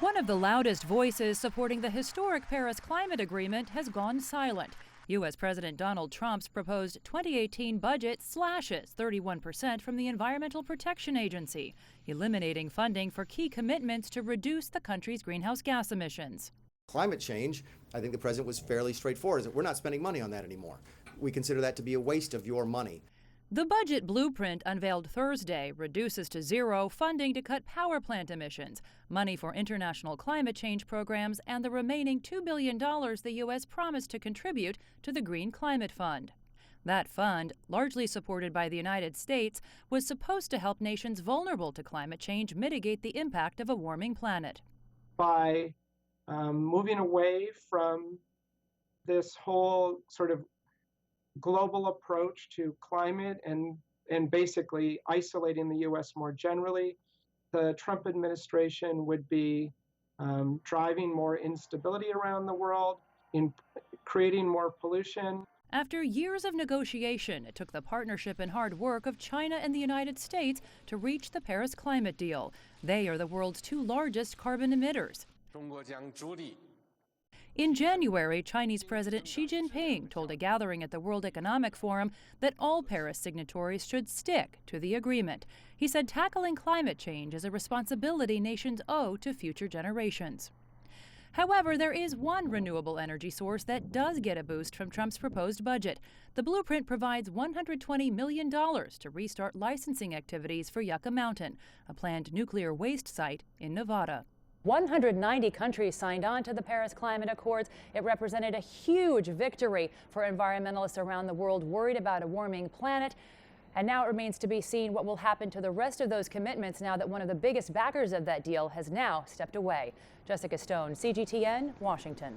One of the loudest voices supporting the historic Paris Climate Agreement has gone silent. U.S. President Donald Trump's proposed 2018 budget slashes 31% from the Environmental Protection Agency, eliminating funding for key commitments to reduce the country's greenhouse gas emissions. Climate change, I think the president was fairly straightforward. We're not spending money on that anymore. We consider that to be a waste of your money. The budget blueprint unveiled Thursday reduces to zero funding to cut power plant emissions, money for international climate change programs, and the remaining $2 billion the U.S. promised to contribute to the Green Climate Fund. That fund, largely supported by the United States, was supposed to help nations vulnerable to climate change mitigate the impact of a warming planet. By moving away from this whole sort of global approach to climate and basically isolating the U.S. more generally, the Trump administration would be driving more instability around the world, in creating more pollution. After years of negotiation, it took the partnership and hard work of China and the United States to reach the Paris climate deal. They are the world's two largest carbon emitters. In January, Chinese President Xi Jinping told a gathering at the World Economic Forum that all Paris signatories should stick to the agreement. He said tackling climate change is a responsibility nations owe to future generations. However, there is one renewable energy source that does get a boost from Trump's proposed budget. The blueprint provides $120 million to restart licensing activities for Yucca Mountain, a planned nuclear waste site in Nevada. 190 countries signed on to the Paris Climate Accords. It represented a huge victory for environmentalists around the world worried about a warming planet. And now it remains to be seen what will happen to the rest of those commitments now that one of the biggest backers of that deal has now stepped away. Jessica Stone, CGTN, Washington.